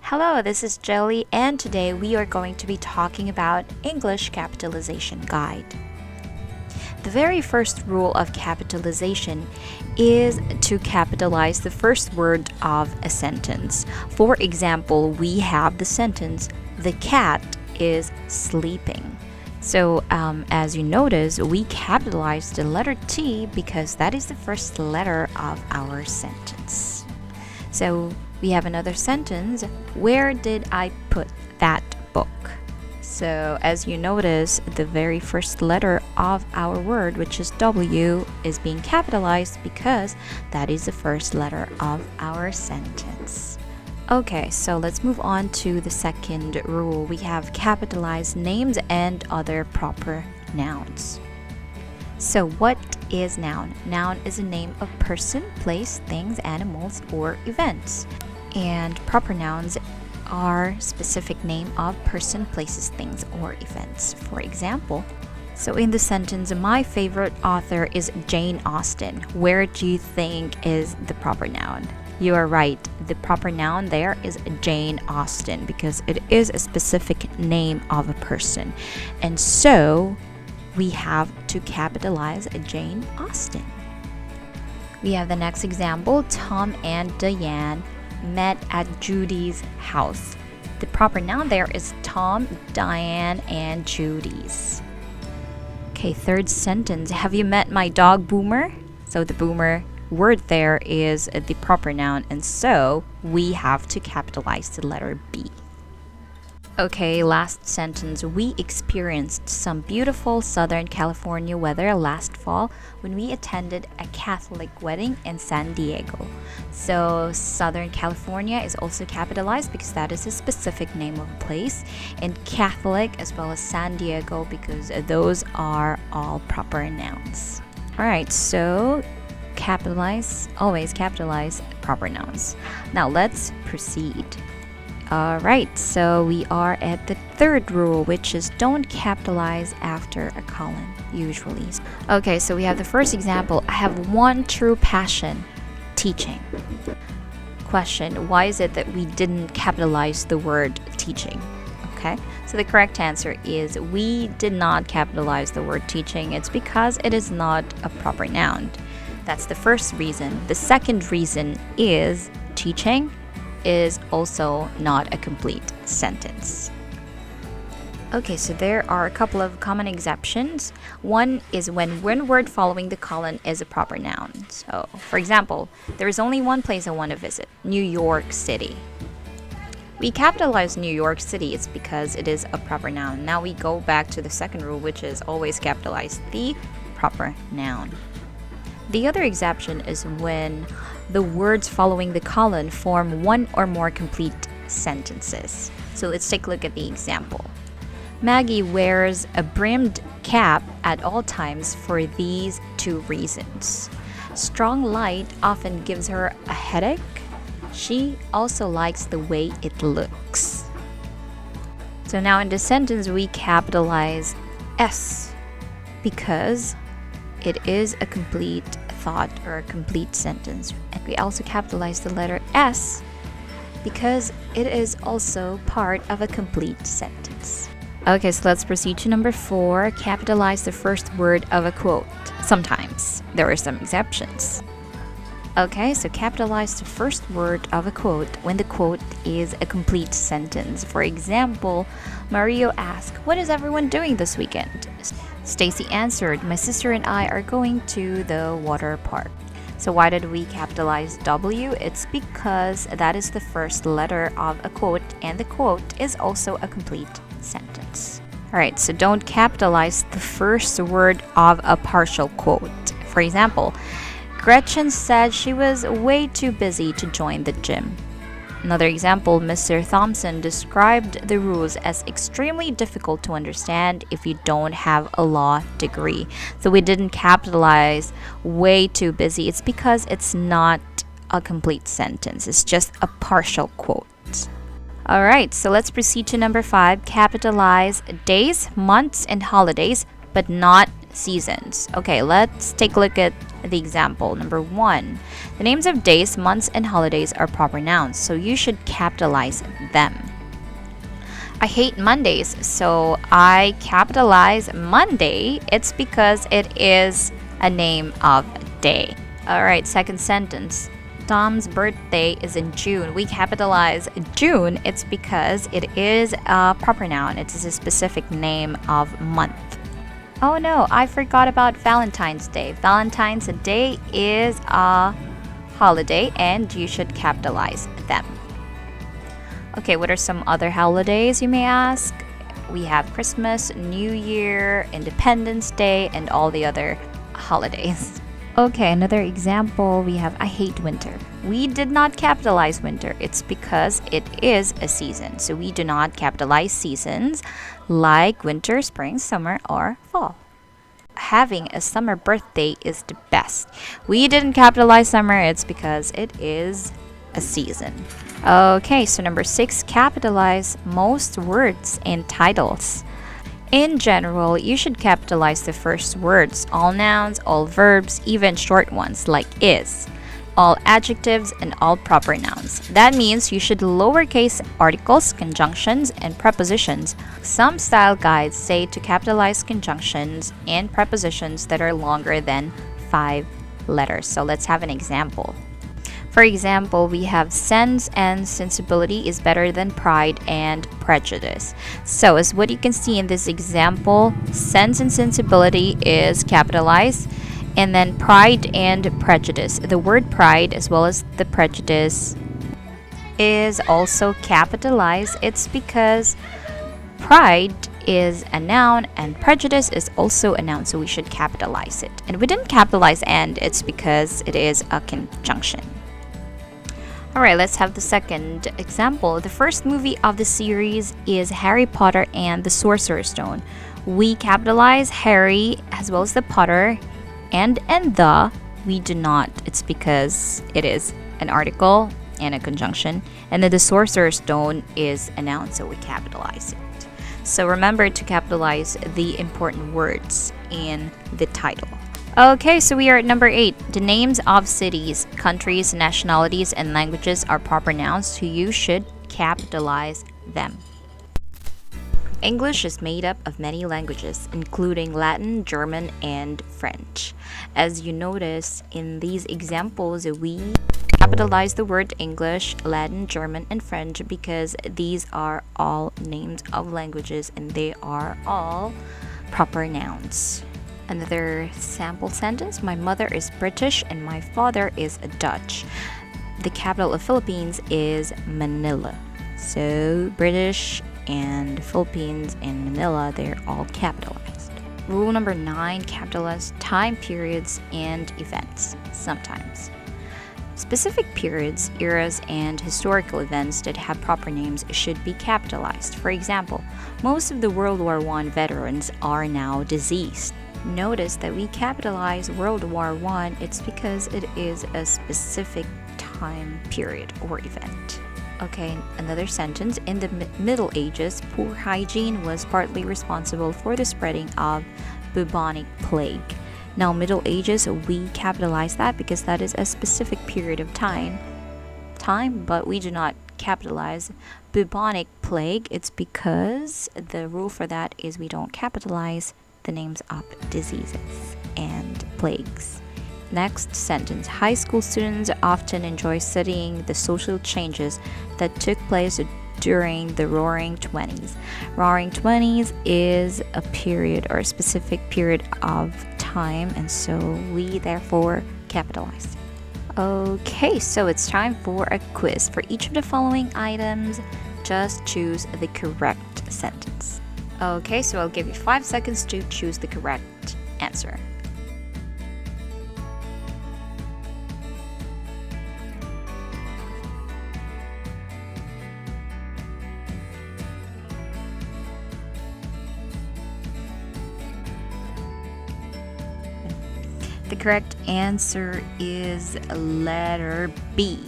Hello, this is Jellie, and today we are going to be talking about English Capitalization Guide. The very first rule of capitalization is to capitalize the first word of a sentence. For example, we have the sentence, "The cat is sleeping." So, as you notice, we capitalized the letter T because that is the first letter of our sentence. So, we have another sentence, "Where did I put that book?" So, as you notice, the very first letter of our word, which is W, is being capitalized because that is the first letter of our sentence. Okay, so let's move on to the second rule. We have capitalized names and other proper nouns. So, what is noun? Noun is a name of person, place, things, animals, or events. And proper nouns are specific name of person, places, things, or events. For example, so in the sentence, "My favorite author is Jane Austen," where do you think is the proper noun? You are right. The proper noun there is Jane Austen because it is a specific name of a person. And so we have to capitalize Jane Austen. We have the next example, Tom and Diane met at Judy's house. The proper noun there is Tom, Diane, and Judy's. Okay, third sentence, "Have you met my dog Boomer?" So the Boomer word there is the proper noun, and so we have to capitalize the letter B. Okay, last sentence. "We experienced some beautiful Southern California weather last fall when we attended a Catholic wedding in San Diego." So, Southern California is also capitalized because that is a specific name of a place, and Catholic as well as San Diego because those are all proper nouns. Alright, so always capitalize proper nouns. Now, let's proceed. Alright, so we are at the third rule, which is don't capitalize after a colon, usually. Okay, so we have the first example. "I have one true passion, teaching." Question, why is it that we didn't capitalize the word teaching? Okay, so the correct answer is we did not capitalize the word teaching. It's because it is not a proper noun. That's the first reason. The second reason is teaching is also not a complete sentence. Okay, so there are a couple of common exceptions. One is when one word following the colon is a proper noun. So, for example, there is only one place I want to visit, New York City. We capitalize New York City, it's because it is a proper noun. Now we go back to the second rule, which is always capitalize the proper noun. The other exception is when the words following the colon form one or more complete sentences. So let's take a look at the example. "Maggie wears a brimmed cap at all times for these two reasons. Strong light often gives her a headache. She also likes the way it looks." So now in the sentence we capitalize S because it is a complete thought or a complete sentence. And we also capitalize the letter S because it is also part of a complete sentence. Okay, so let's proceed to number 4. Capitalize the first word of a quote. Sometimes. There are some exceptions. Okay, so capitalize the first word of a quote when the quote is a complete sentence. For example, Mario asked, "What is everyone doing this weekend?" Stacy answered, "My sister and I are going to the water park." So why did we capitalize W? It's because that is the first letter of a quote, and the quote is also a complete sentence. Alright, so don't capitalize the first word of a partial quote. For example, Gretchen said she was way too busy to join the gym. Another example, Mr. Thompson described the rules as extremely difficult to understand if you don't have a law degree. So we didn't capitalize way too busy. It's because it's not a complete sentence. It's just a partial quote. Alright, so let's proceed to number 5. Capitalize days, months, and holidays, but not seasons. Okay, let's take a look at the example. Number 1, the names of days, months, and holidays are proper nouns, so you should capitalize them. I hate Mondays, so I capitalize Monday. It's because it is a name of day. Alright, second sentence. Tom's birthday is in June. We capitalize June. It's because it is a proper noun. It is a specific name of month. Oh no, I forgot about Valentine's Day. Valentine's Day is a holiday and you should capitalize them. Okay, what are some other holidays, you may ask? We have Christmas, New Year, Independence Day, and all the other holidays. Okay, another example, we have I hate winter. We did not capitalize winter. It's because it is a season. So we do not capitalize seasons like winter, spring, summer, or fall. Having a summer birthday is the best. We didn't capitalize summer. It's because it is a season. Okay, so number 6, capitalize most words and titles. In general, you should capitalize the first words, all nouns, all verbs, even short ones like is, all adjectives, and all proper nouns. That means you should lowercase articles, conjunctions, and prepositions. Some style guides say to capitalize conjunctions and prepositions that are longer than 5 letters. So let's have an example. For example, we have sense and sensibility is better than pride and prejudice. So as what you can see in this example, sense and sensibility is capitalized, and then pride and prejudice. The word pride as well as the prejudice is also capitalized. It's because pride is a noun and prejudice is also a noun, so we should capitalize it. And we didn't capitalize and, it's because it is a conjunction. Alright, let's have the second example. The first movie of the series is Harry Potter and the Sorcerer's Stone. We capitalize Harry as well as the Potter, and the we do not. It's because it is an article and a conjunction, and then the Sorcerer's Stone is a noun, so we capitalize it. So remember to capitalize the important words in the title. Okay, so we are at number 8. The names of cities, countries, nationalities, and languages are proper nouns, so you should capitalize them. English is made up of many languages, including Latin, German, and French. As you notice in these examples, we capitalize the word English, Latin, German, and French because these are all names of languages and they are all proper nouns. Another sample sentence, my mother is British and my father is Dutch. The capital of Philippines is Manila. So British and Philippines and Manila, they're all capitalized. Rule number 9, capitalize time periods and events sometimes. Specific periods, eras, and historical events that have proper names should be capitalized. For example, most of the World War I veterans are now deceased. Notice that we capitalize World War I, it's because it is a specific time period or event. Okay, another sentence. In the Middle Ages, poor hygiene was partly responsible for the spreading of bubonic plague. Now, Middle Ages, we capitalize that because that is a specific period of time, but we do not capitalize bubonic plague. It's because the rule for that is we don't capitalize the names of diseases and plagues. Next sentence. High school students often enjoy studying the social changes that took place during the Roaring Twenties. Roaring Twenties is a period or a specific period of time, and so we therefore capitalize it. Okay, so it's time for a quiz. For each of the following items, just choose the correct sentence. Okay, so I'll give you 5 seconds to choose the correct answer. The correct answer is letter B.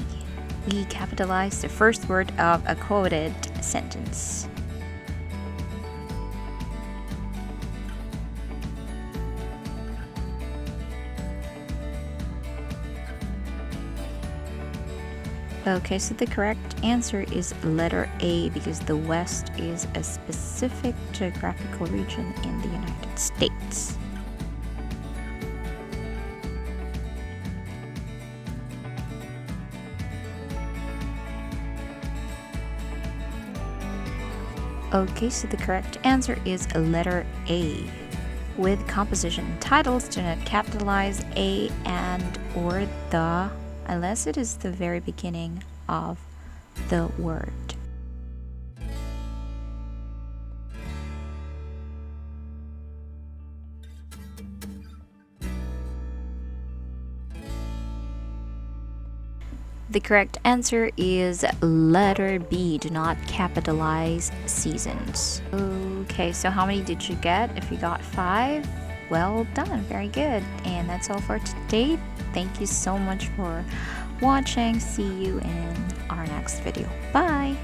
We capitalize the first word of a quoted sentence. Okay, so the correct answer is letter A because the West is a specific geographical region in the United States. Okay, so the correct answer is letter A. With composition titles, do not capitalize a and or the unless it is the very beginning of the word. The correct answer is letter B. Do not capitalize seasons. Okay, so how many did you get? If you got 5, well done, very good. And that's all for today. Thank you so much for watching. See you in our next video. Bye!